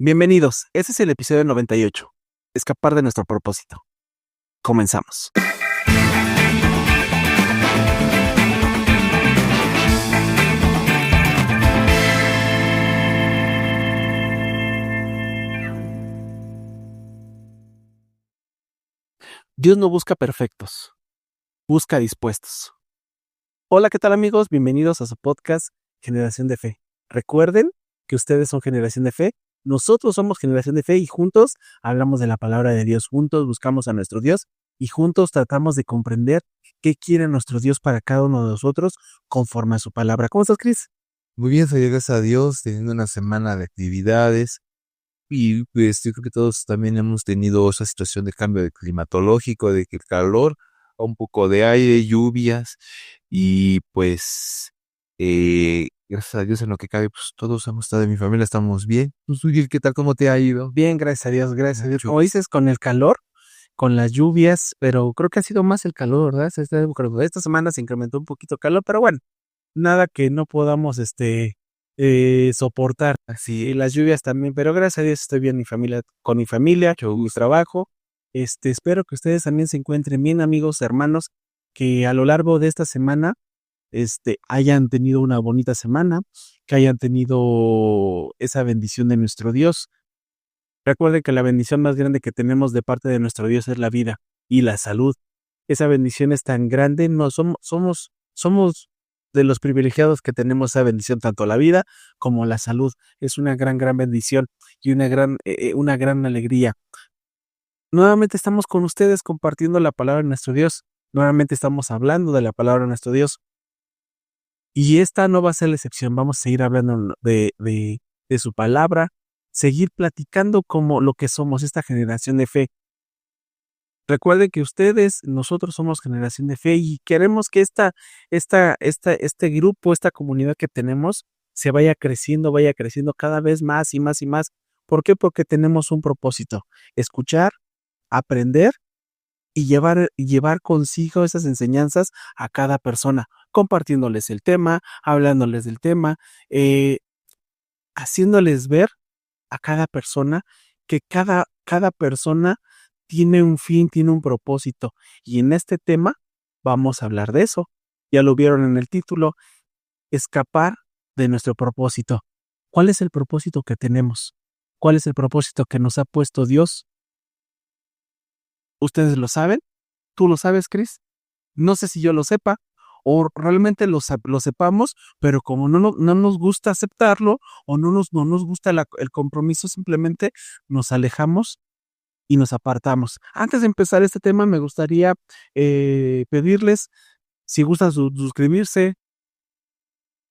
Bienvenidos, este es el episodio 98, escapar de nuestro propósito. Comenzamos. Dios no busca perfectos, busca dispuestos. Hola, ¿qué tal amigos? Bienvenidos a su podcast Generación de Fe. Recuerden que ustedes son Generación de Fe, nosotros somos Generación de Fe y juntos hablamos de la palabra de Dios, juntos buscamos a nuestro Dios y juntos tratamos de comprender qué quiere nuestro Dios para cada uno de nosotros conforme a su palabra. ¿Cómo estás, Cris? Muy bien, soy gracias a Dios, teniendo una semana de actividades y pues yo creo que todos también hemos tenido esa situación de cambio de climatológico, de que el calor, un poco de aire, lluvias y pues gracias a Dios en lo que cabe, pues todos hemos estado en mi familia, estamos bien. Pues, tú, Gil, ¿qué tal? ¿Cómo te ha ido? Bien, gracias a Dios, gracias a Dios. Mucho. Como dices, con el calor, con las lluvias, pero creo que ha sido más el calor, ¿verdad? Creo que esta semana se incrementó un poquito el calor, pero bueno, nada que no podamos soportar. Así, Y las lluvias también, pero gracias a Dios estoy bien con mi familia, con mi trabajo. Espero que ustedes también se encuentren bien, amigos, hermanos, que a lo largo de esta semana, hayan tenido una bonita semana, que hayan tenido esa bendición de nuestro Dios. Recuerden que la bendición más grande que tenemos de parte de nuestro Dios es la vida y la salud. Esa bendición es tan grande, no somos de los privilegiados que tenemos esa bendición, tanto la vida como la salud. Es una gran bendición y una gran alegría. Nuevamente estamos con ustedes compartiendo la palabra de nuestro Dios. Nuevamente estamos hablando de la palabra de nuestro Dios. Y esta no va a ser la excepción. Vamos a seguir hablando de su palabra, seguir platicando como lo que somos, esta generación de fe. Recuerden que nosotros somos Generación de Fe y queremos que este grupo, esta comunidad que tenemos, se vaya creciendo cada vez más y más y más. ¿Por qué? Porque tenemos un propósito: escuchar, aprender y llevar consigo esas enseñanzas a cada persona, compartiéndoles el tema, hablándoles del tema, haciéndoles ver a cada persona que cada persona tiene un fin, tiene un propósito. Y en este tema vamos a hablar de eso. Ya lo vieron en el título, escapar de nuestro propósito. ¿Cuál es el propósito que tenemos? ¿Cuál es el propósito que nos ha puesto Dios? ¿Ustedes lo saben? ¿Tú lo sabes, Chris? No sé si yo lo sepa o realmente lo sepamos, pero como no nos gusta aceptarlo o no nos gusta el compromiso, simplemente nos alejamos y nos apartamos. Antes de empezar este tema, me gustaría pedirles, si gustan suscribirse,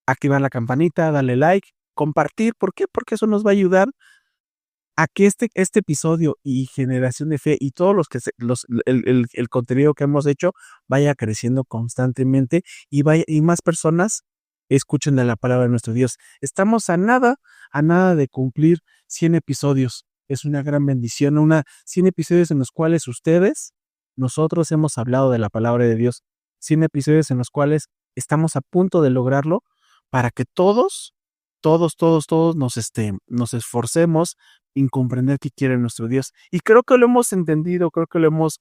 activar la campanita, darle like, compartir. ¿Por qué? Porque eso nos va a ayudar a que este episodio y Generación de Fe y todos el contenido que hemos hecho vaya creciendo constantemente y más personas escuchen de la palabra de nuestro Dios. Estamos a nada de cumplir 100 episodios. Es una gran bendición, 100 episodios en los cuales nosotros hemos hablado de la palabra de Dios. 100 episodios en los cuales estamos a punto de lograrlo para que todos nos esforcemos en comprender qué quiere nuestro Dios. Y creo que lo hemos entendido, creo que lo hemos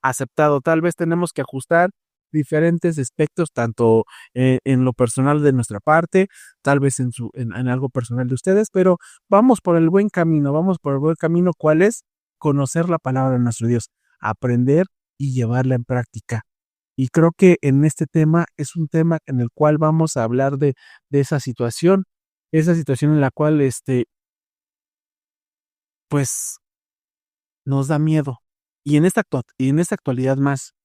aceptado. Tal vez tenemos que ajustar diferentes aspectos, tanto en lo personal de nuestra parte, tal vez en algo personal de ustedes, pero vamos por el buen camino, ¿cuál es? Conocer la palabra de nuestro Dios, aprender y llevarla en práctica. Y creo que en este tema es un tema en el cual vamos a hablar de esa situación en la cual, pues, nos da miedo. Y en esta actualidad más,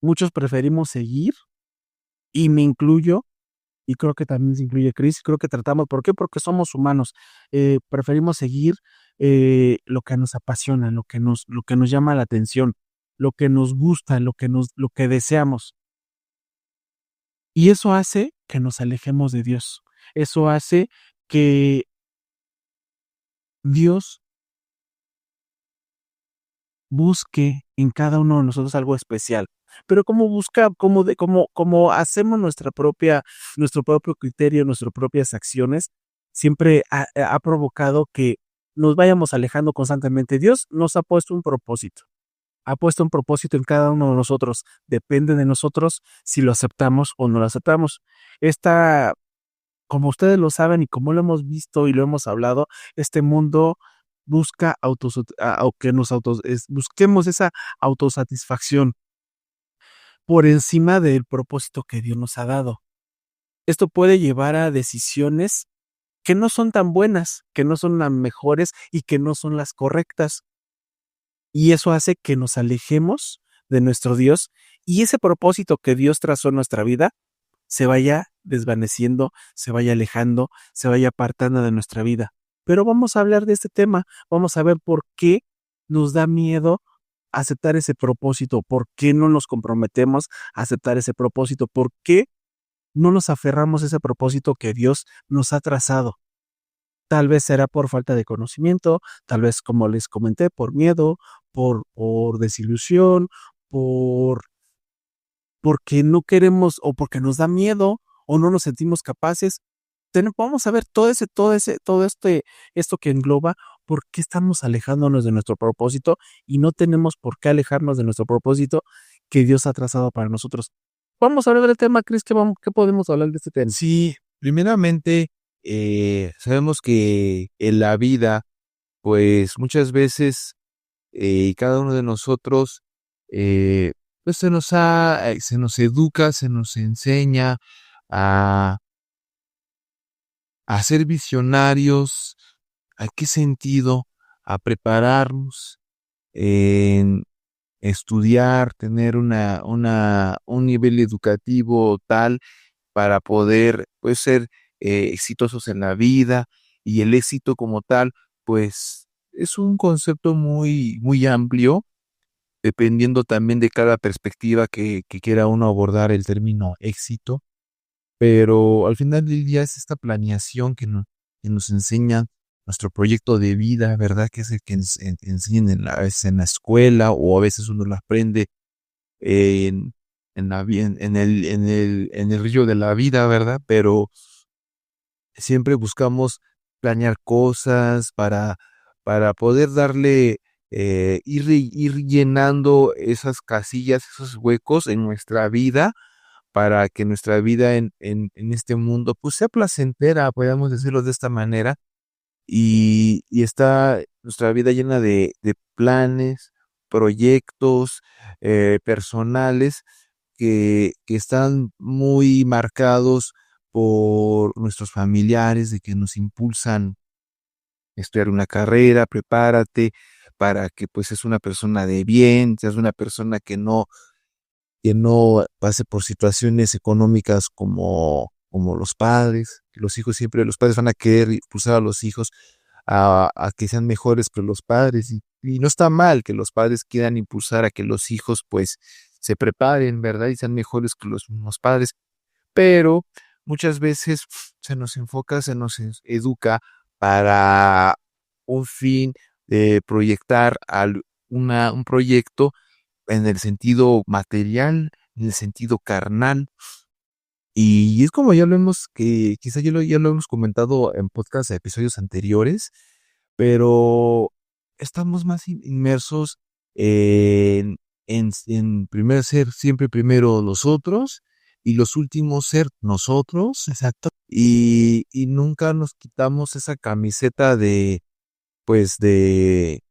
muchos preferimos seguir, y me incluyo, y creo que también se incluye Chris, creo que tratamos, ¿por qué? Porque somos humanos, preferimos seguir lo que nos apasiona, lo que nos llama la atención, lo que nos gusta, lo que deseamos. Y eso hace que nos alejemos de Dios. Eso hace que Dios busque en cada uno de nosotros algo especial. Pero ¿cómo busca, cómo hacemos nuestro propio criterio, nuestras propias acciones? siempre ha provocado que nos vayamos alejando constantemente. Dios nos ha puesto un propósito en cada uno de nosotros. Depende de nosotros si lo aceptamos o no lo aceptamos. Esta, como ustedes lo saben y como lo hemos visto y lo hemos hablado, este mundo busca que busquemos esa autosatisfacción por encima del propósito que Dios nos ha dado. Esto puede llevar a decisiones que no son tan buenas, que no son las mejores y que no son las correctas. Y eso hace que nos alejemos de nuestro Dios y ese propósito que Dios trazó en nuestra vida se vaya desvaneciendo, se vaya alejando, se vaya apartando de nuestra vida. Pero vamos a hablar de este tema, vamos a ver por qué nos da miedo aceptar ese propósito, por qué no nos comprometemos a aceptar ese propósito, por qué no nos aferramos a ese propósito que Dios nos ha trazado. Tal vez será por falta de conocimiento, tal vez, como les comenté, por miedo, por desilusión, por porque no queremos o porque nos da miedo o no nos sentimos capaces. Vamos a ver esto que engloba por qué estamos alejándonos de nuestro propósito y no tenemos por qué alejarnos de nuestro propósito que Dios ha trazado para nosotros. Vamos a hablar del tema, Cris, ¿qué podemos hablar de este tema? Sí, primeramente, sabemos que en la vida, pues muchas veces, cada uno de nosotros, pues se nos educa, se nos enseña a, a ser visionarios. ¿A qué sentido? A prepararnos en estudiar, tener un nivel educativo tal para poder, pues, ser exitosos en la vida. Y el éxito como tal, pues, es un concepto muy, muy amplio, dependiendo también de cada perspectiva que quiera uno abordar el término éxito. Pero al final del día es esta planeación que nos enseña nuestro proyecto de vida, ¿verdad? Que es el que enseñan a veces en la escuela, o a veces uno lo aprende en, en el río de la vida, ¿verdad? Pero siempre buscamos planear cosas para poder darle, ir llenando esas casillas, esos huecos en nuestra vida, para que nuestra vida en este mundo, pues, sea placentera, podamos decirlo de esta manera, y está nuestra vida llena de planes, proyectos, personales que están muy marcados por nuestros familiares, de que nos impulsan a estudiar una carrera, prepárate para que, pues, seas una persona de bien, seas una persona que no pase por situaciones económicas como los padres. Los padres van a querer impulsar a los hijos a que sean mejores, pero los padres, y no está mal que los padres quieran impulsar a que los hijos, pues, se preparen, ¿verdad? Y sean mejores que los mismos padres, pero muchas veces se nos enfoca, se nos educa para un fin de proyectar un proyecto en el sentido material, en el sentido carnal. Y es como que quizá ya lo hemos comentado en podcast, episodios anteriores, pero estamos más inmersos en, en primero ser siempre primero nosotros y los últimos ser nosotros. Exacto. Y nunca nos quitamos esa camiseta de, pues, de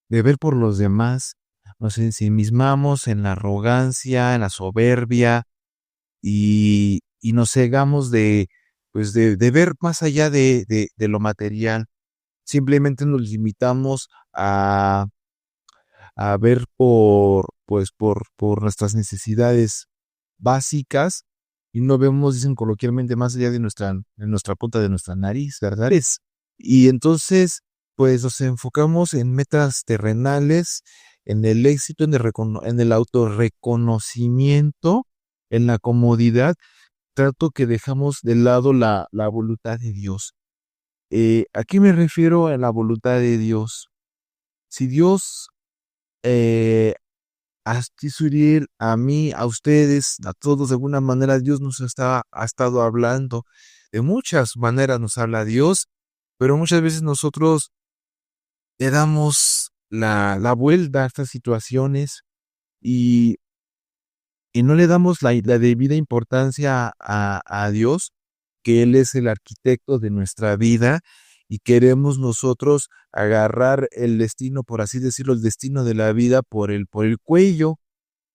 ver por los demás. Nos ensimismamos en la arrogancia, en la soberbia, y nos cegamos de, pues, de ver más allá de lo material. Simplemente nos limitamos a ver por nuestras necesidades básicas, y no vemos, dicen coloquialmente, más allá de nuestra punta de nuestra nariz, ¿verdad? Y entonces, pues, nos enfocamos en metas terrenales, en el éxito, en el autorreconocimiento, en la comodidad, tanto que dejamos de lado la voluntad de Dios. ¿A qué me refiero a la voluntad de Dios? Si Dios, a ti, Suriel, a mí, a ustedes, a todos, de alguna manera, Dios ha estado hablando, De muchas maneras nos habla Dios, pero muchas veces nosotros le damos la vuelta a estas situaciones y, y no le damos la debida importancia a Dios, que Él es el arquitecto de nuestra vida y queremos nosotros agarrar el destino, por así decirlo, el destino de la vida por el cuello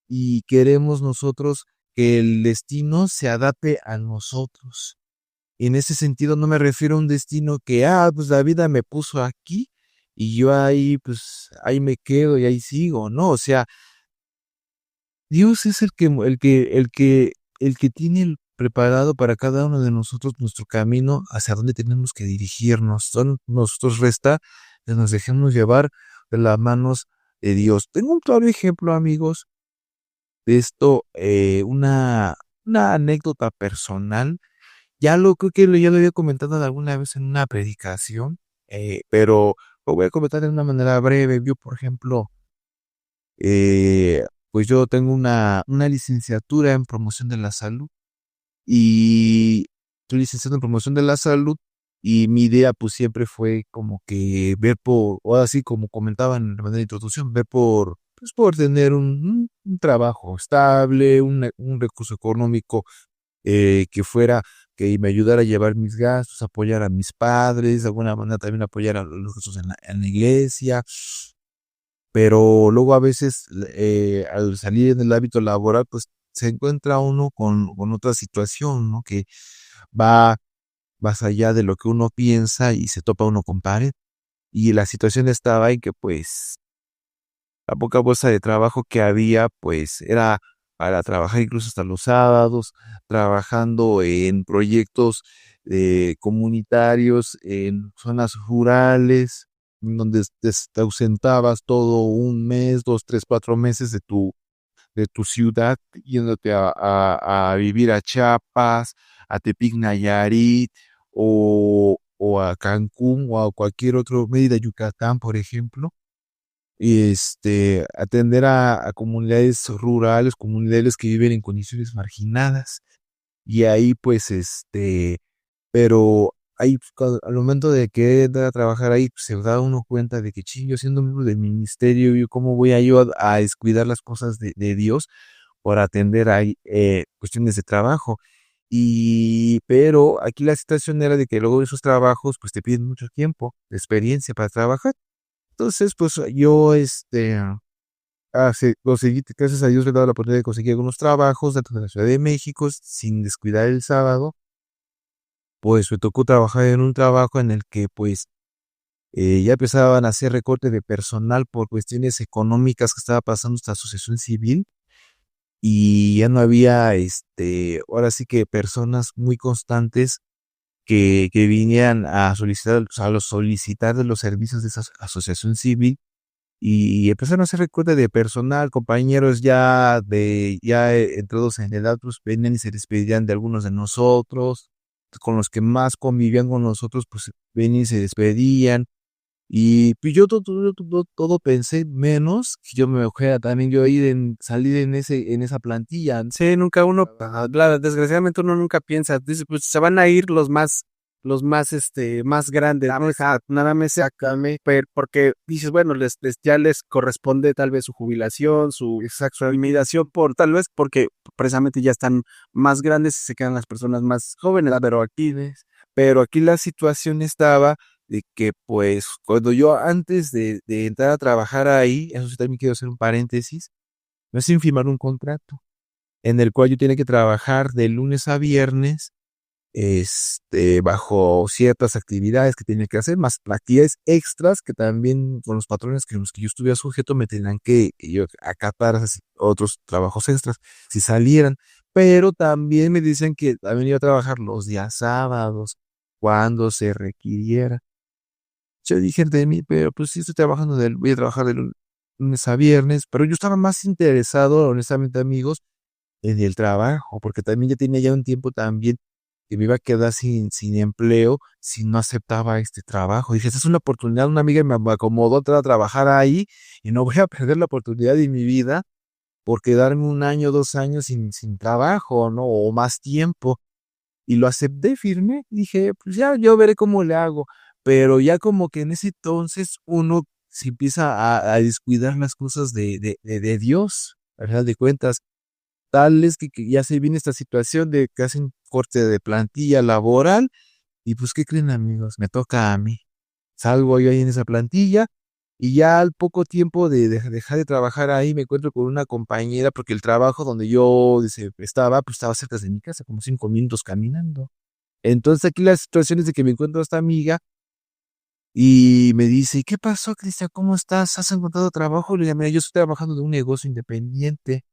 y queremos nosotros que el destino se adapte a nosotros. Y en ese sentido no me refiero a un destino que, pues la vida me puso aquí y yo ahí, pues ahí me quedo y ahí sigo, ¿no? O sea, Dios es el que tiene preparado para cada uno de nosotros nuestro camino hacia dónde tenemos que dirigirnos. Nosotros resta que nos dejemos llevar de las manos de Dios. Tengo un claro ejemplo, amigos, de esto, una anécdota personal. Creo que ya lo había comentado alguna vez en una predicación, pero lo voy a comentar de una manera breve. Yo, por ejemplo, pues yo tengo una licenciatura en promoción de la salud y estoy licenciado en promoción de la salud y mi idea pues siempre fue como que o así como comentaba en la manera de introducción, pues por tener un trabajo estable, un recurso económico que me ayudara a llevar mis gastos, apoyar a mis padres, de alguna manera también apoyar a los gastos en la iglesia, pero luego a veces al salir en el hábito laboral, pues se encuentra uno con otra situación, ¿no? Que va más allá de lo que uno piensa y se topa uno con pared. Y la situación estaba en que pues la poca bolsa de trabajo que había, pues era para trabajar incluso hasta los sábados, trabajando en proyectos comunitarios, en zonas rurales, donde te ausentabas todo un mes, 2, 3, 4 meses de tu ciudad, yéndote a vivir a Chiapas, a Tepic Nayarit, o a Cancún, o a cualquier otro, Mérida, Yucatán, por ejemplo, y atender a comunidades rurales, comunidades que viven en condiciones marginadas. Y ahí, pues, pero ahí, al momento de que entrar a trabajar ahí, pues, se da uno cuenta de que, ching, yo siendo miembro del ministerio, yo cómo voy a descuidar las cosas de Dios por atender ahí cuestiones de trabajo. Pero aquí la situación era de que luego de esos trabajos, pues te piden mucho tiempo de experiencia para trabajar. Entonces, pues yo, conseguí, gracias a Dios me he dado la oportunidad de conseguir algunos trabajos dentro de la Ciudad de México sin descuidar el sábado. Pues me tocó trabajar en un trabajo en el que pues ya empezaban a hacer recorte de personal por cuestiones económicas que estaba pasando esta asociación civil y ya no había, ahora sí que personas muy constantes que vinieran a solicitar, o sea, a solicitar de los servicios de esa asociación civil y empezaron a hacer recorte de personal, compañeros ya entrados en edad, pues venían y se despedían de algunos de nosotros, con los que más convivían con nosotros, pues venían y se despedían. Y pues yo todo pensé menos que yo me ojera también yo salir en esa plantilla. Sí, nunca uno, desgraciadamente uno nunca piensa, dice, pues se van a ir más grandes, nada más porque dices, bueno, ya les corresponde tal vez su jubilación, su eliminación tal vez porque precisamente ya están más grandes y se quedan las personas más jóvenes, pero aquí la situación estaba de que pues cuando yo antes de entrar a trabajar ahí, eso sí también quiero hacer un paréntesis, me hacen firmar un contrato en el cual yo tenía que trabajar de lunes a viernes, bajo ciertas actividades que tenía que hacer, más actividades extras que también con los patrones que los que yo estuviera sujeto me tenían que yo acatar otros trabajos extras si salieran, pero también me dicen que también iba a trabajar los días sábados cuando se requiriera. Yo dije de mí, pero pues sí estoy trabajando voy a trabajar de lunes a viernes, pero yo estaba más interesado, honestamente, amigos, en el trabajo, porque también ya tenía ya un tiempo también que me iba a quedar sin empleo si no aceptaba este trabajo. Dije, esta es una oportunidad, una amiga me acomodó a entrar a trabajar ahí y no voy a perder la oportunidad de mi vida por quedarme 1 año, 2 años sin trabajo, ¿no? O más tiempo. y lo acepté firme. Dije, pues ya yo veré cómo le hago. Pero ya como que en ese entonces uno se empieza a descuidar las cosas de Dios, al final de cuentas. Tal es que ya se viene esta situación de que hacen corte de plantilla laboral y pues, ¿qué creen, amigos? Me toca a mí. Salgo yo ahí en esa plantilla y ya al poco tiempo de dejar de trabajar ahí me encuentro con una compañera porque el trabajo donde yo estaba, pues estaba cerca de mi casa, como 5 minutos caminando. Entonces aquí la situación es de que me encuentro a esta amiga y me dice, ¿qué pasó, Cristian? ¿Cómo estás? ¿Has encontrado trabajo? Le digo, mira, yo estoy trabajando de un negocio independiente.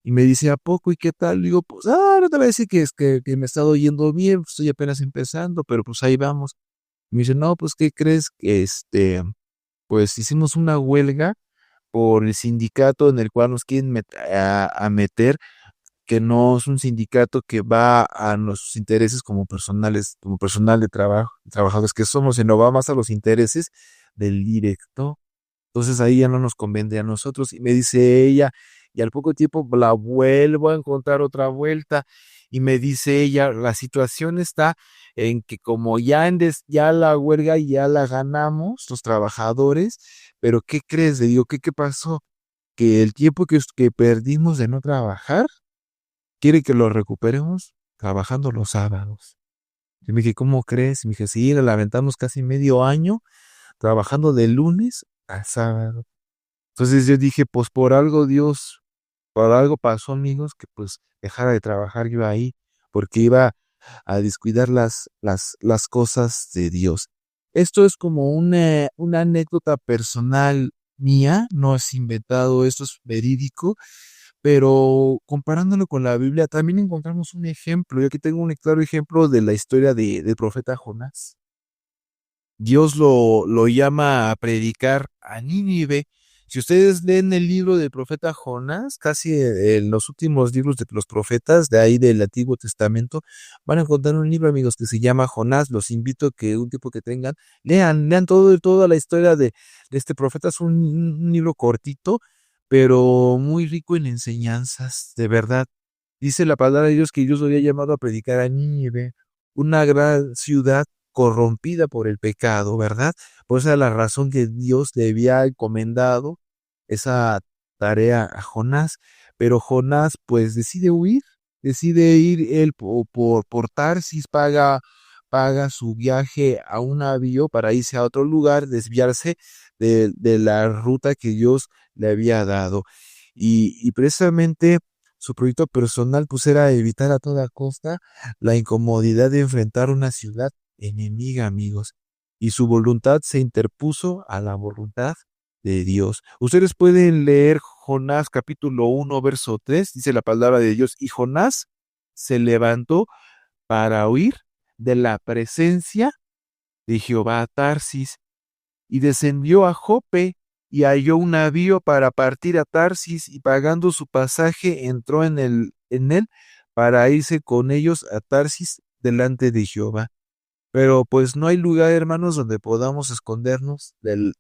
Y me dice, ¿a poco? ¿Y qué tal? Le digo, pues, no te voy a decir que es que me he estado yendo bien, pues, estoy apenas empezando, pero pues ahí vamos. Me dice, no, pues, ¿qué crees? Que pues hicimos una huelga por el sindicato en el cual nos quieren a meter, que no es un sindicato que va a nuestros intereses como personales, como personal de trabajo, trabajadores que somos, sino va más a los intereses del directo. Entonces ahí ya no nos convendría a nosotros. Y me dice ella, y al poco tiempo la vuelvo a encontrar otra vuelta. Y me dice ella, la situación está en que como ya la huelga ya la ganamos los trabajadores, pero ¿qué crees? Le digo, ¿qué pasó? Que el tiempo que perdimos de no trabajar, quiere que lo recuperemos trabajando los sábados. Y me dije, ¿cómo crees? Y me dije, sí, la lamentamos casi medio año trabajando de lunes a sábado. Entonces yo dije, pues por algo pasó, amigos, que pues dejara de trabajar yo ahí, porque iba a descuidar las cosas de Dios. Esto es como una anécdota personal mía, no es inventado, esto es verídico, pero comparándolo con la Biblia, también encontramos un ejemplo. Yo aquí tengo un claro ejemplo de la historia del profeta Jonás. Dios lo llama a predicar a Nínive. Si ustedes leen el libro del profeta Jonás, casi en los últimos libros de los profetas, de ahí del Antiguo Testamento, van a encontrar un libro, amigos, que se llama Jonás. Los invito a que un tiempo que tengan, lean toda la historia de este profeta. Es un libro cortito, pero muy rico en enseñanzas, de verdad. Dice la palabra de Dios que Dios lo había llamado a predicar a Nínive, una gran ciudad corrompida por el pecado, ¿verdad? Por esa es la razón que Dios le había encomendado esa tarea a Jonás, pero Jonás pues decide ir él por Tarsis, paga su viaje a un navío para irse a otro lugar, desviarse de la ruta que Dios le había dado. Y precisamente su proyecto personal pues era evitar a toda costa la incomodidad de enfrentar una ciudad enemiga, amigos, y su voluntad se interpuso a la voluntad de Dios. Ustedes pueden leer Jonás capítulo 1, verso 3, dice la palabra de Dios, y Jonás se levantó para huir de la presencia de Jehová a Tarsis, y descendió a Jope, y halló un navío para partir a Tarsis, y pagando su pasaje entró en él para irse con ellos a Tarsis delante de Jehová. Pero pues no hay lugar, hermanos, donde podamos escondernos del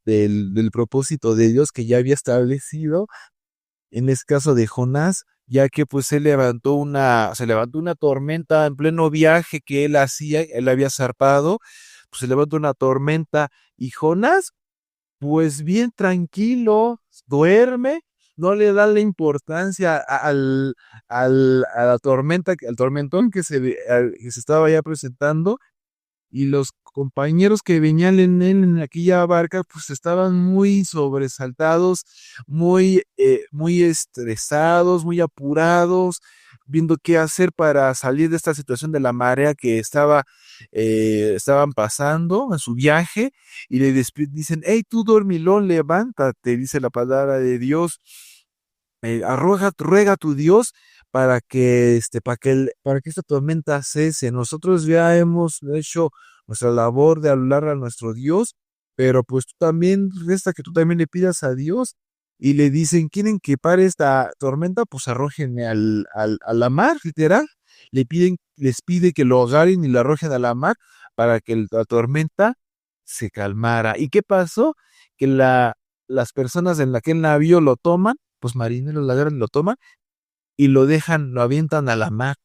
propósito de Dios que ya había establecido, en este caso de Jonás, ya que pues se levantó una tormenta en pleno viaje que él hacía, él había zarpado, pues se levantó una tormenta y Jonás, pues bien tranquilo, duerme, no le da la importancia a la tormenta, al tormentón que se estaba ya presentando, y los compañeros que venían en aquella barca, pues estaban muy sobresaltados, muy estresados, muy apurados, viendo qué hacer para salir de esta situación de la marea que estaban pasando en su viaje, y dicen, hey, tú dormilón, levántate, dice la palabra de Dios, ruega a tu Dios para que esta tormenta cese. Nosotros ya hemos hecho nuestra labor de hablar a nuestro Dios, pero pues tú también, resta que tú también le pidas a Dios. Y le dicen, ¿quieren que pare esta tormenta? Pues arrójenme a la mar, literal. Les pide que lo agarren y lo arrojen a la mar para que la tormenta se calmara. ¿Y qué pasó? Que las personas en aquel navío lo toman, pues marineros la agarran, lo toman y lo avientan a la mar.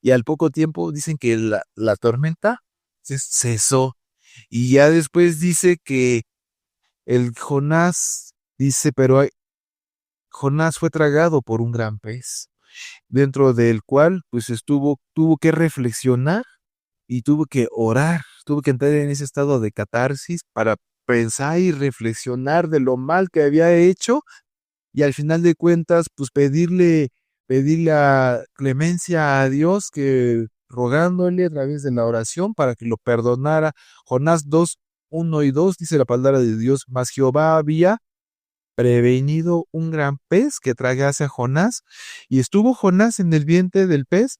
y al poco tiempo dicen que la tormenta cesó. Y ya después dice que el Jonás, dice, Jonás fue tragado por un gran pez, dentro del cual pues tuvo que reflexionar y tuvo que orar, tuvo que entrar en ese estado de catarsis para pensar y reflexionar de lo mal que había hecho y al final de cuentas, pues pedirle a clemencia a Dios, que rogándole a través de la oración para que lo perdonara. Jonás 2:1 y 2 dice la palabra de Dios: mas Jehová había prevenido un gran pez que tragase a Jonás, y estuvo Jonás en el vientre del pez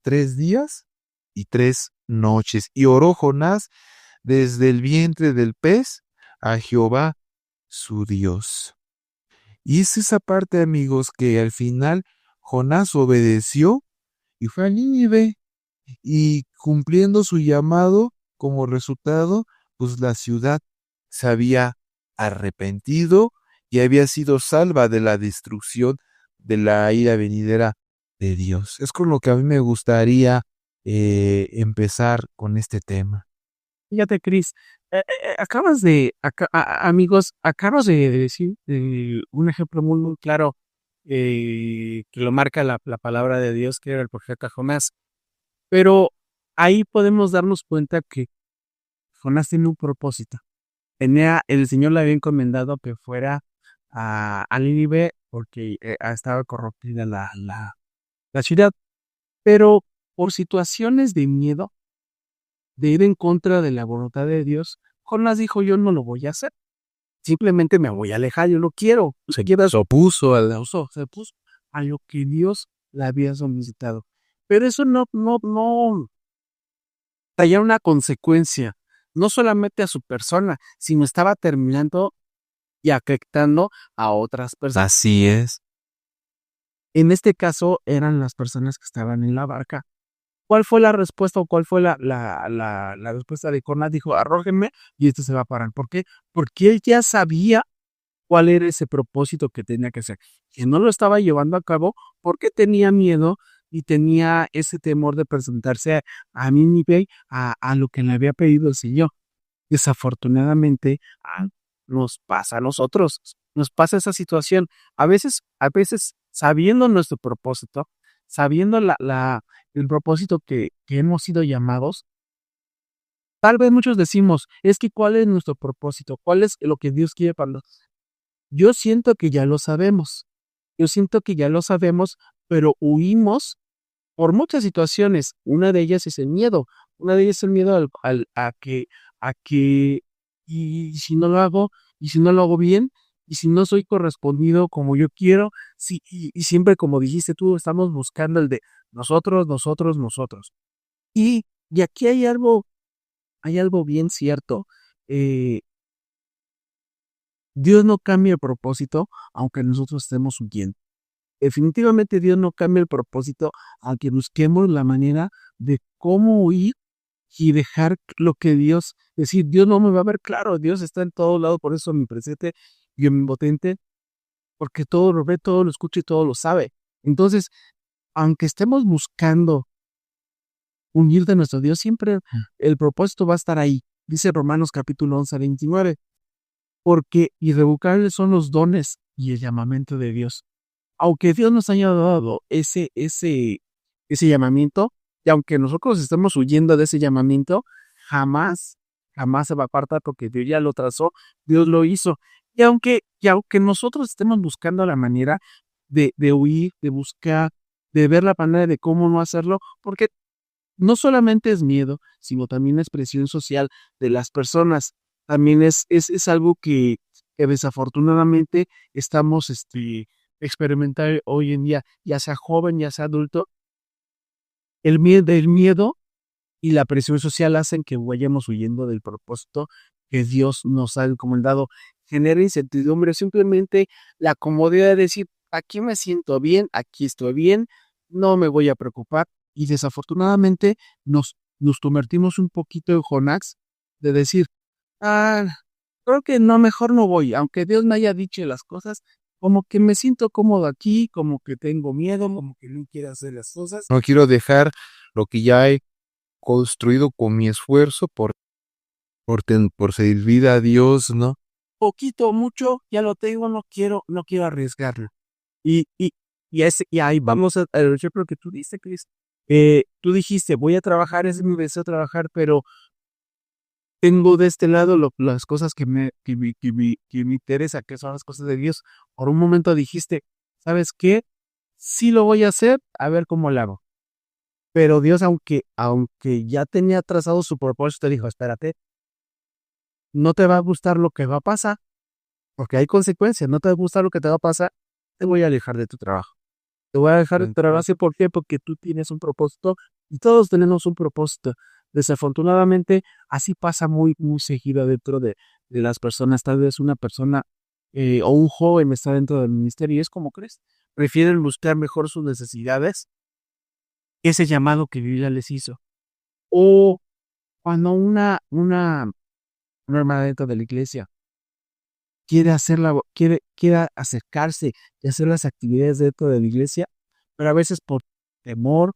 3 días y 3 noches, y oró Jonás desde el vientre del pez a Jehová su Dios. Y es esa parte, amigos, que al final Jonás obedeció y fue a Nínive, y cumpliendo su llamado, como resultado, pues la ciudad se había arrepentido y había sido salva de la destrucción de la ira venidera de Dios. Es con lo que a mí me gustaría empezar con este tema. Fíjate, Cris, amigos, acabas de decir un ejemplo muy, muy claro que lo marca la palabra de Dios, que era el profeta Jonás. Pero ahí podemos darnos cuenta que Jonás tiene un propósito. El Señor le había encomendado que fuera a Nínive porque estaba corrompida la ciudad. Pero por situaciones de miedo, de ir en contra de la voluntad de Dios, Jonás dijo, yo no lo voy a hacer. Simplemente me voy a alejar, yo no quiero. Se opuso se opuso a lo que Dios le había solicitado. Pero eso no traía una consecuencia, no solamente a su persona, sino estaba terminando y afectando a otras personas. Así es. En este caso eran las personas que estaban en la barca. ¿Cuál fue la respuesta o cuál fue la respuesta de Jonás? Dijo, arrójenme y esto se va a parar. ¿Por qué? Porque él ya sabía cuál era ese propósito que tenía que hacer. Que no lo estaba llevando a cabo porque tenía miedo y tenía ese temor de presentarse a Nínive, a lo que le había pedido el Señor. Desafortunadamente, nos pasa a nosotros, nos pasa esa situación. A veces sabiendo nuestro propósito, sabiendo el propósito que hemos sido llamados, tal vez muchos decimos, es que ¿cuál es nuestro propósito? ¿Cuál es lo que Dios quiere para nosotros? Yo siento que ya lo sabemos. Yo siento que ya lo sabemos, pero huimos por muchas situaciones. Una de ellas es el miedo. Una de ellas es el miedo a que, y si no lo hago, y si no lo hago bien, y si no soy correspondido como yo quiero, y siempre como dijiste tú, estamos buscando el de nosotros, nosotros, nosotros. Y aquí hay algo bien cierto. eh, Dios no cambia el propósito, aunque nosotros estemos huyendo. Definitivamente Dios no cambia el propósito, aunque busquemos la manera de cómo huir y dejar lo que decir, Dios no me va a ver claro, Dios está en todo lado, por eso omnipresente y omnipotente, porque todo lo ve, todo lo escucha y todo lo sabe. Entonces, aunque estemos buscando unir de nuestro Dios, siempre el propósito va a estar ahí. Dice Romanos capítulo 11:29, porque irrevocables son los dones y el llamamiento de Dios. Aunque Dios nos haya dado ese llamamiento, y aunque nosotros estemos huyendo de ese llamamiento, jamás, jamás se va a apartar porque Dios ya lo trazó, Dios lo hizo. Y aunque nosotros estemos buscando la manera de huir, de buscar, de ver la manera de cómo no hacerlo, porque no solamente es miedo, sino también es presión social de las personas. También es algo que desafortunadamente estamos experimentando hoy en día, ya sea joven, ya sea adulto. El miedo y la presión social hacen que vayamos huyendo del propósito que Dios nos ha encomendado. Genera incertidumbre, simplemente la comodidad de decir, aquí me siento bien, aquí estoy bien, no me voy a preocupar. Y desafortunadamente nos convertimos un poquito en Jonás de decir, ah, creo que no, mejor no voy, aunque Dios me haya dicho las cosas, como que me siento cómodo aquí, como que tengo miedo, como que no quiero hacer las cosas. No quiero dejar lo que ya he construido con mi esfuerzo por servir a Dios, ¿no? Poquito o mucho, ya lo tengo, no quiero arriesgarlo. Y, y, y ahí vamos al ejemplo que tú diste, Chris. Tú dijiste, voy a trabajar, es mi deseo trabajar, pero tengo de este lado las cosas que me interesa, que son las cosas de Dios. Por un momento dijiste, ¿sabes qué? Sí lo voy a hacer, a ver cómo lo hago. Pero Dios, aunque ya tenía trazado su propósito, dijo, espérate, no te va a gustar lo que va a pasar, porque hay consecuencias, no te va a gustar lo que te va a pasar, te voy a alejar de tu trabajo. Te voy a dejar de trabajar, ¿sí? ¿Por qué? Porque tú tienes un propósito y todos tenemos un propósito. Desafortunadamente, así pasa muy seguido dentro de las personas. Tal vez una persona o un joven está dentro del ministerio y es como crees. Prefieren buscar mejor sus necesidades que ese llamado que Dios ya les hizo. O cuando una hermana dentro de la iglesia quiere acercarse y hacer las actividades dentro de la iglesia, pero a veces por temor,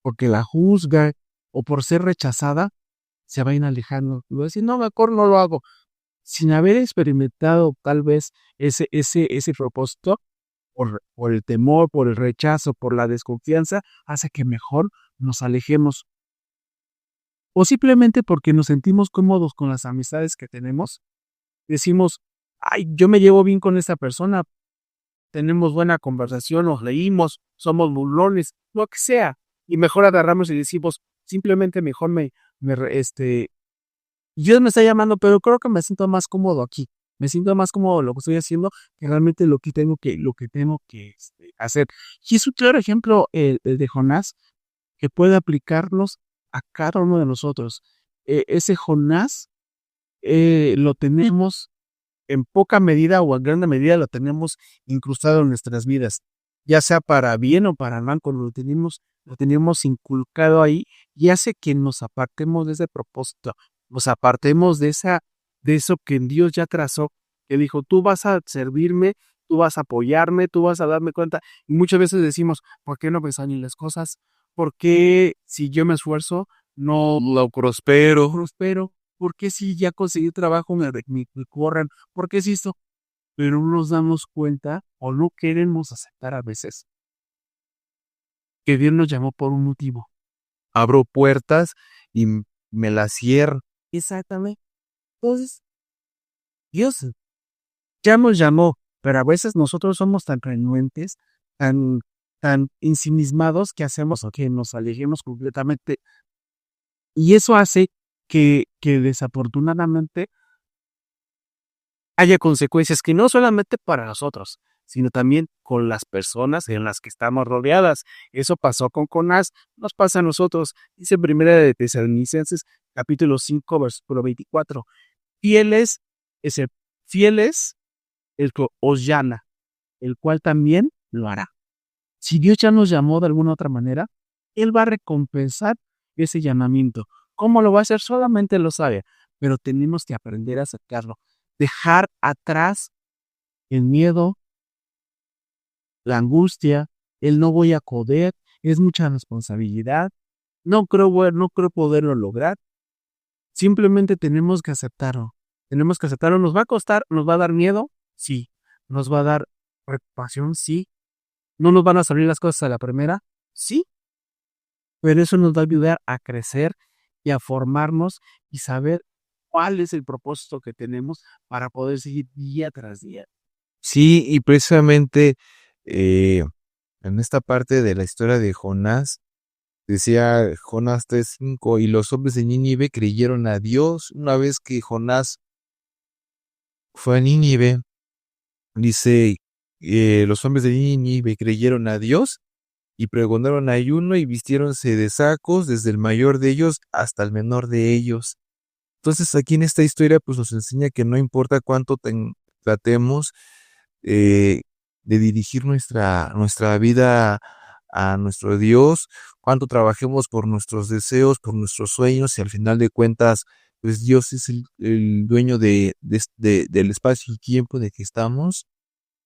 porque la juzga o por ser rechazada, se va a ir alejando. Y va a decir, no, mejor no lo hago. Sin haber experimentado tal vez ese propósito, por el temor, por el rechazo, por la desconfianza, hace que mejor nos alejemos. O simplemente porque nos sentimos cómodos con las amistades que tenemos, decimos, ay, yo me llevo bien con esta persona, tenemos buena conversación, nos leímos, somos burlones, lo que sea, y mejor agarramos y decimos, simplemente mejor Dios me está llamando, pero creo que me siento más cómodo aquí, me siento más cómodo en lo que estoy haciendo que realmente lo que tengo que hacer. Y es un claro ejemplo el de Jonás, que puede aplicarnos a cada uno de nosotros. Ese Jonás lo tenemos en poca medida o en gran medida lo tenemos incrustado en nuestras vidas, ya sea para bien o para mal, cuando lo tenemos inculcado ahí y hace que nos apartemos de ese propósito, nos apartemos de eso que Dios ya trazó, que dijo, tú vas a servirme, tú vas a apoyarme, tú vas a darme cuenta. Y muchas veces decimos, ¿por qué no me salen las cosas? ¿Por qué si yo me esfuerzo, no lo prospero? ¿Por qué si ya conseguí trabajo me corran? ¿Por qué es esto? Pero no nos damos cuenta o no queremos aceptar a veces que Dios nos llamó por un motivo. Abro puertas y me las cierro. Exactamente. Entonces, Dios ya nos llamó, pero a veces nosotros somos tan renuentes, tan, tan ensimismados que hacemos que nos alejemos completamente. Y eso hace que desafortunadamente haya consecuencias que no solamente para nosotros, sino también con las personas en las que estamos rodeadas. Eso pasó con Jonás, nos pasa a nosotros. Dice Primera de Tesalonicenses, capítulo 5, versículo 24. Fieles es fieles el que os llama, el cual también lo hará. Si Dios ya nos llamó de alguna otra manera, Él va a recompensar ese llamamiento. ¿Cómo lo va a hacer? Solamente lo sabe, pero tenemos que aprender a aceptarlo. Dejar atrás el miedo, la angustia, el no voy a poder, es mucha responsabilidad. No creo poderlo lograr. Simplemente tenemos que aceptarlo. Tenemos que aceptarlo. ¿Nos va a costar? ¿Nos va a dar miedo? Sí. ¿Nos va a dar preocupación? Sí. ¿No nos van a salir las cosas a la primera? Sí. Pero eso nos va a ayudar a crecer y a formarnos y saber cuál es el propósito que tenemos para poder seguir día tras día. Sí, y precisamente eh, en esta parte de la historia de Jonás, decía Jonás 3:5, y los hombres de Nínive creyeron a Dios. Una vez que Jonás fue a Nínive, dice, los hombres de Nínive creyeron a Dios y pregonaron ayuno y vistiéronse de sacos, desde el mayor de ellos hasta el menor de ellos. Entonces aquí en esta historia pues nos enseña que no importa cuánto tratemos eh, de dirigir nuestra vida a nuestro Dios, cuánto trabajemos por nuestros deseos, por nuestros sueños, y al final de cuentas, pues Dios es el dueño del espacio y tiempo de que estamos.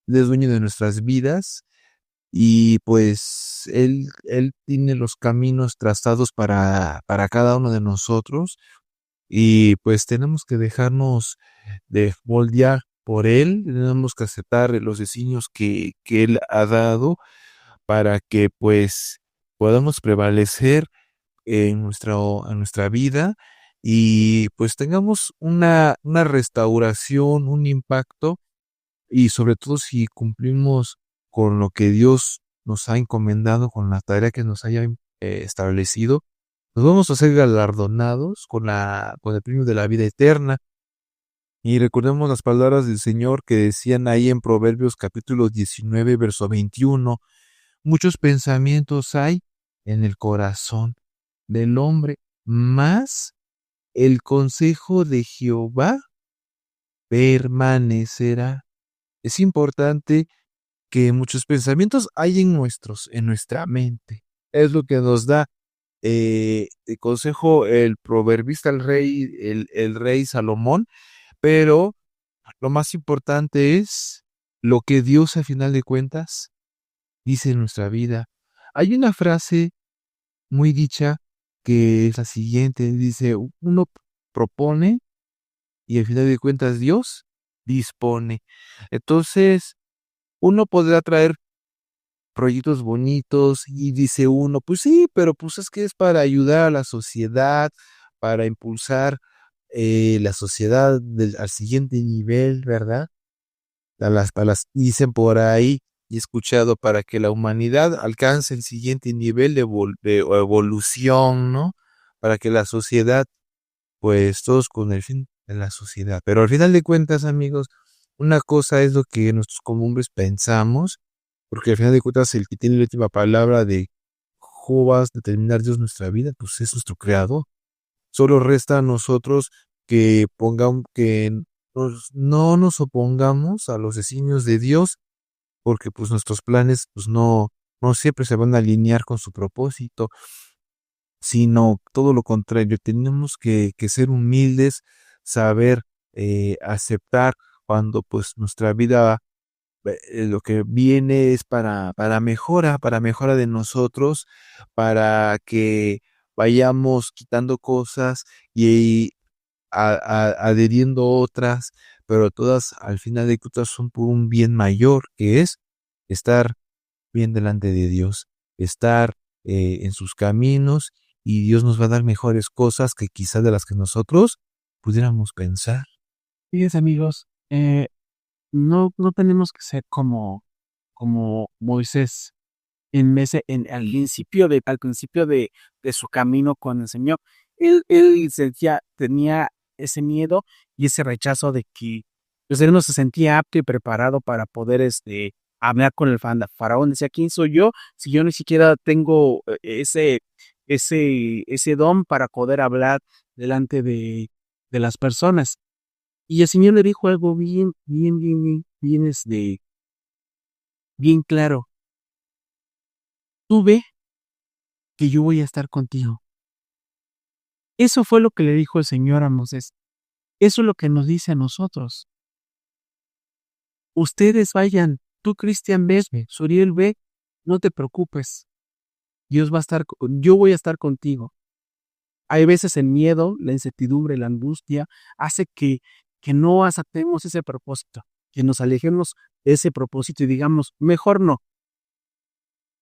Él es dueño de nuestras vidas y pues Él tiene los caminos trazados para cada uno de nosotros y pues tenemos que dejarnos de moldear por Él, tenemos que aceptar los designios que Él ha dado para que pues podamos prevalecer en nuestra vida y pues tengamos una restauración, un impacto y sobre todo si cumplimos con lo que Dios nos ha encomendado, con la tarea que nos haya establecido, nos vamos a ser galardonados con el premio de la vida eterna. Y recordemos las palabras del Señor que decían ahí en Proverbios capítulo 19, verso 21. Muchos pensamientos hay en el corazón del hombre, mas el consejo de Jehová permanecerá. Es importante que muchos pensamientos hay en nuestra mente. Es lo que nos da de consejo el proverbista, el rey Salomón, pero lo más importante es lo que Dios a final de cuentas dice en nuestra vida. Hay una frase muy dicha que es la siguiente, dice, uno propone y al final de cuentas Dios dispone. Entonces, uno podrá traer proyectos bonitos y dice uno, pues sí, pero pues es que es para ayudar a la sociedad, para impulsar la sociedad al siguiente nivel, ¿verdad? Dicen por ahí y he escuchado para que la humanidad alcance el siguiente nivel de evolución, ¿no? Para que la sociedad, pues todos con el fin de la sociedad. Pero al final de cuentas, amigos, una cosa es lo que nosotros como hombres pensamos, porque al final de cuentas el que tiene la última palabra de cómo va a determinar Dios nuestra vida, pues es nuestro creador. Solo resta a nosotros que no nos opongamos a los designios de Dios, porque pues nuestros planes pues no siempre se van a alinear con su propósito, sino todo lo contrario. Tenemos que ser humildes, saber aceptar cuando pues nuestra vida lo que viene es para mejora de nosotros, para que vayamos quitando cosas y adheriendo otras, pero todas al final de cuentas son por un bien mayor, que es estar bien delante de Dios, estar en sus caminos y Dios nos va a dar mejores cosas que quizás de las que nosotros pudiéramos pensar. Fíjense, amigos, no tenemos que ser como Moisés al principio de su camino con el Señor. Él tenía ese miedo y ese rechazo de que pues, él no se sentía apto y preparado para poder hablar con el faraón. Decía, ¿quién soy yo? Si yo ni siquiera tengo ese don para poder hablar delante de las personas. Y el Señor le dijo algo bien claro. Tú ve que yo voy a estar contigo. Eso fue lo que le dijo el Señor a Moisés. Eso es lo que nos dice a nosotros. Ustedes vayan, tú Cristian ve, Suriel ve, no te preocupes. Yo voy a estar contigo. Hay veces el miedo, la incertidumbre, la angustia hace que no aceptemos ese propósito, que nos alejemos de ese propósito y digamos, mejor no.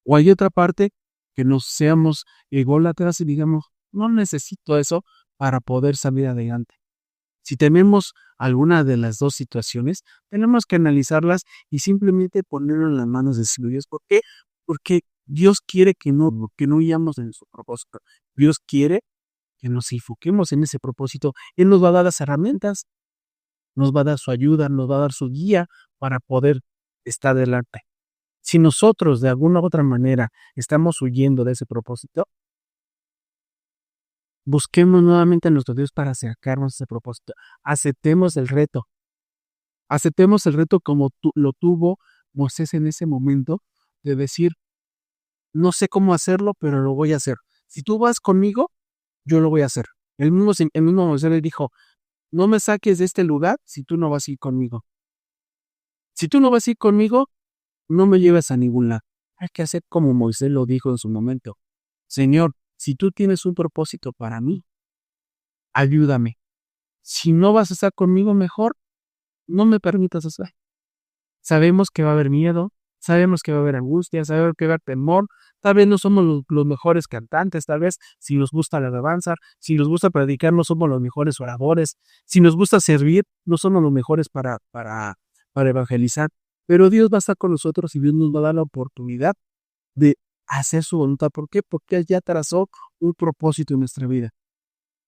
O hay otra parte que nos seamos ególatras y digamos, no necesito eso para poder salir adelante. Si tenemos alguna de las dos situaciones, tenemos que analizarlas y simplemente ponerlo en las manos de Dios. ¿Por qué? Porque Dios quiere que no huyamos de su propósito. Dios quiere que nos enfoquemos en ese propósito. Él nos va a dar las herramientas, nos va a dar su ayuda, nos va a dar su guía para poder estar adelante. Si nosotros de alguna u otra manera estamos huyendo de ese propósito, busquemos nuevamente a nuestro Dios para acercarnos a ese propósito. Aceptemos el reto. Aceptemos el reto como lo tuvo Moisés en ese momento de decir, no sé cómo hacerlo, pero lo voy a hacer. Si tú vas conmigo, yo lo voy a hacer. El mismo Moisés le dijo, no me saques de este lugar si tú no vas a ir conmigo. Si tú no vas a ir conmigo, no me lleves a ningún lado. Hay que hacer como Moisés lo dijo en su momento. Señor, si tú tienes un propósito para mí, ayúdame. Si no vas a estar conmigo, mejor no me permitas hacer. Sabemos que va a haber miedo, sabemos que va a haber angustia, sabemos que va a haber temor. Tal vez no somos los mejores cantantes, tal vez si nos gusta la alabanza, si nos gusta predicar, no somos los mejores oradores. Si nos gusta servir, no somos los mejores para evangelizar. Pero Dios va a estar con nosotros y Dios nos va a dar la oportunidad de hacer su voluntad. ¿Por qué? Porque Él ya trazó un propósito en nuestra vida.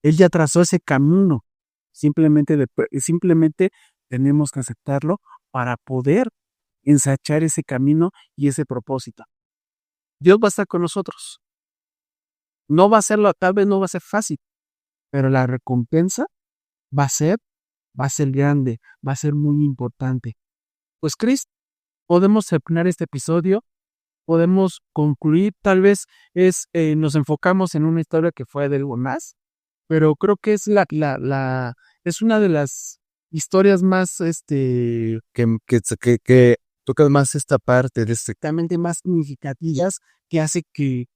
Él ya trazó ese camino. Simplemente tenemos que aceptarlo para poder ensachar ese camino y ese propósito. Dios va a estar con nosotros. No va a ser, tal vez no va a ser fácil, pero la recompensa va a ser grande, va a ser muy importante. Pues, Cris, podemos terminar este episodio, podemos concluir, tal vez nos enfocamos en una historia que fue de Jonás, pero creo que es es una de las historias más, que tocan más esta parte de exactamente más significativas que hace que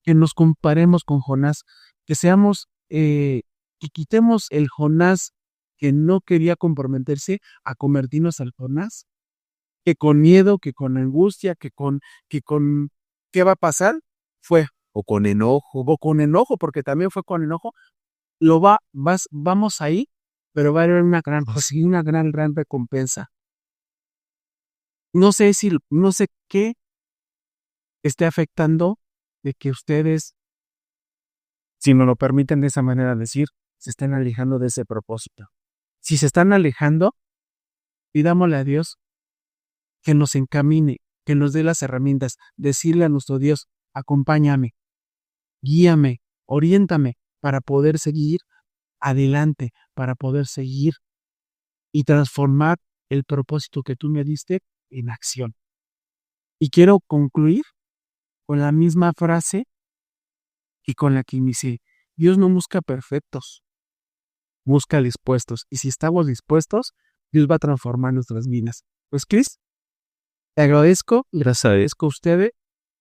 nos comparemos con Jonás, que seamos, que quitemos el Jonás que no quería comprometerse a convertirnos al Jonás, que con miedo, que con angustia, que con ¿qué va a pasar? o con enojo, Porque también fue con enojo, vamos ahí, pero va a haber una gran recompensa. No sé qué esté afectando de que ustedes, si me lo permiten de esa manera decir, se estén alejando de ese propósito. Si se están alejando, pidámosle a Dios que nos encamine, que nos dé las herramientas, decirle a nuestro Dios, acompáñame, guíame, oriéntame para poder seguir adelante, para poder seguir y transformar el propósito que tú me diste en acción. Y quiero concluir con la misma frase y con la que inicié. Dios no busca perfectos, busca dispuestos. Y si estamos dispuestos, Dios va a transformar nuestras vidas. Pues, Cris, te agradezco y les agradezco a ustedes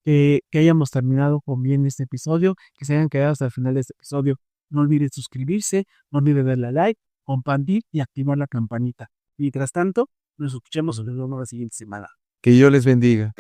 que hayamos terminado con bien este episodio, que se hayan quedado hasta el final de este episodio. No olviden suscribirse, no olviden darle a like, compartir y activar la campanita. Mientras tanto, nos escuchemos en la siguiente semana. Que Dios les bendiga.